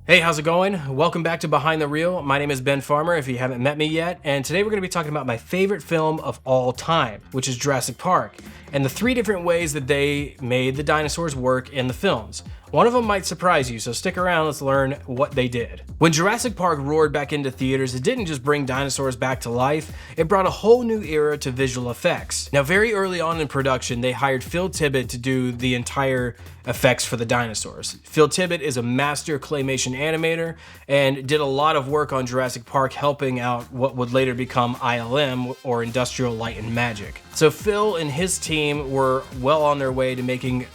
Hey, how's it going? Welcome back to Behind the Reel. My name is Ben Farmer if you haven't met me yet, and today we're going to be talking about my favorite film of all time, which is Jurassic Park, and the 3 different ways that they made the dinosaurs work in the films. One of them might surprise you, so stick around, let's learn what they did. When Jurassic Park roared back into theaters, it didn't just bring dinosaurs back to life, it brought a whole new era to visual effects. Now, very early on in production, they hired Phil Tippett to do the entire effects for the dinosaurs. Phil Tippett is a master claymation animator and did a lot of work on Jurassic Park, helping out what would later become ILM, or Industrial Light and Magic. So Phil and his team were well on their way to making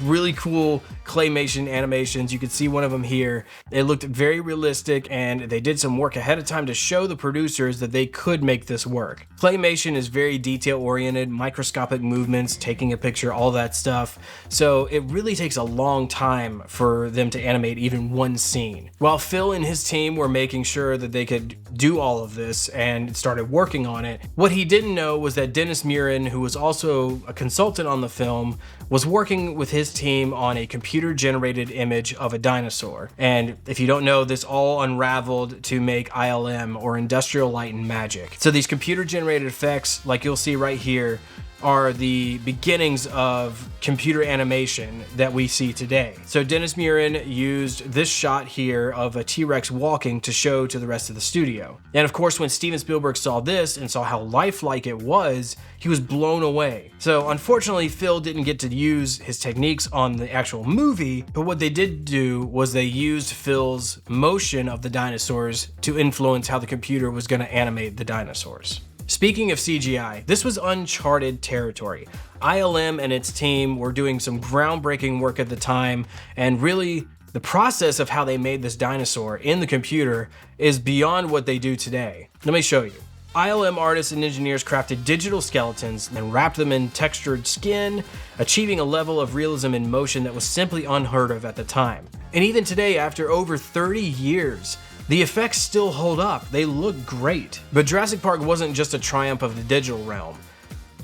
really cool claymation animations. You can see one of them here. It looked very realistic, and they did some work ahead of time to show the producers that they could make this work. Claymation is very detail-oriented, microscopic movements, taking a picture, all that stuff. So it really takes a long time for them to animate even one scene. While Phil and his team were making sure that they could do all of this and started working on it, what he didn't know was that Dennis Muren, who was also a consultant on the film, was working with his team on a computer-generated image of a dinosaur. And if you don't know, this all unraveled to make ILM, or Industrial Light and Magic. So these computer-generated effects, like you'll see right here, are the beginnings of computer animation that we see today. So Dennis Muren used this shot here of a T-Rex walking to show to the rest of the studio. And of course, when Steven Spielberg saw this and saw how lifelike it was, he was blown away. So unfortunately, Phil didn't get to use his techniques on the actual movie, but what they did do was they used Phil's motion of the dinosaurs to influence how the computer was going to animate the dinosaurs. Speaking of CGI, this was uncharted territory. ILM and its team were doing some groundbreaking work at the time, and really, the process of how they made this dinosaur in the computer is beyond what they do today. Let me show you. ILM artists and engineers crafted digital skeletons and wrapped them in textured skin, achieving a level of realism in motion that was simply unheard of at the time. And even today, after over 30 years, the effects still hold up. They look great. But Jurassic Park wasn't just a triumph of the digital realm.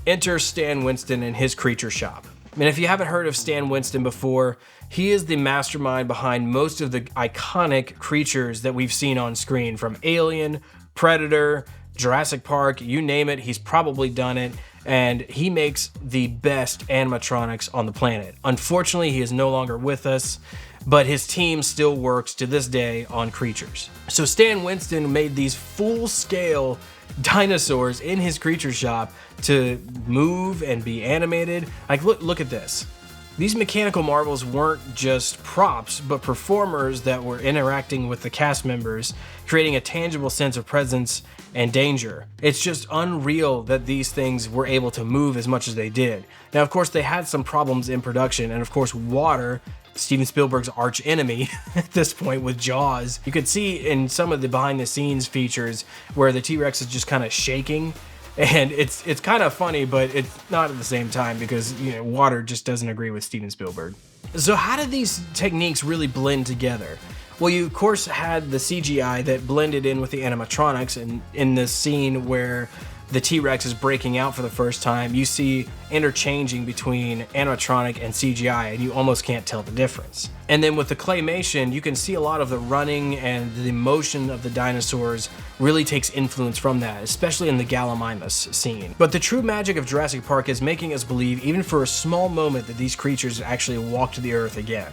Enter Stan Winston and his creature shop. And if you haven't heard of Stan Winston before, he is the mastermind behind most of the iconic creatures that we've seen on screen, from Alien, Predator, Jurassic Park, you name it, he's probably done it. And he makes the best animatronics on the planet. Unfortunately, he is no longer with us, but his team still works to this day on creatures. So Stan Winston made these full-scale dinosaurs in his creature shop to move and be animated. Like, look at this. These mechanical marvels weren't just props, but performers that were interacting with the cast members, creating a tangible sense of presence and danger. It's just unreal that these things were able to move as much as they did. Now, of course, they had some problems in production, and of course, water, Steven Spielberg's arch enemy at this point with Jaws. You could see in some of the behind the scenes features where the T-Rex is just kind of shaking, and it's kind of funny, but it's not at the same time because, you know, water just doesn't agree with Steven Spielberg. So how did these techniques really blend together? Well, you of course had the CGI that blended in with the animatronics, and in this scene where the T-Rex is breaking out for the first time, you see interchanging between animatronic and CGI, and you almost can't tell the difference. And then with the claymation, you can see a lot of the running and the motion of the dinosaurs really takes influence from that, especially in the Gallimimus scene. But the true magic of Jurassic Park is making us believe, even for a small moment, that these creatures actually walked the earth again.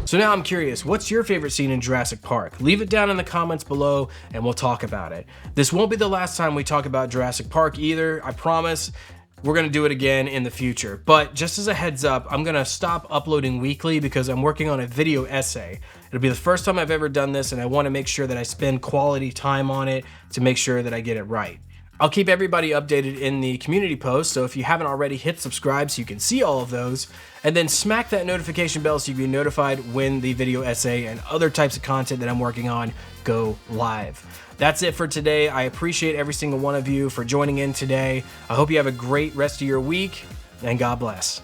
So now I'm curious, what's your favorite scene in Jurassic Park? Leave it down in the comments below and we'll talk about it. This won't be the last time we talk about Jurassic Park either, I promise. We're gonna do it again in the future. But just as a heads up, I'm gonna stop uploading weekly because I'm working on a video essay. It'll be the first time I've ever done this, and I wanna make sure that I spend quality time on it to make sure that I get it right. I'll keep everybody updated in the community post, so if you haven't already, hit subscribe so you can see all of those, and then smack that notification bell so you can be notified when the video essay and other types of content that I'm working on go live. That's it for today. I appreciate every single one of you for joining in today. I hope you have a great rest of your week, and God bless.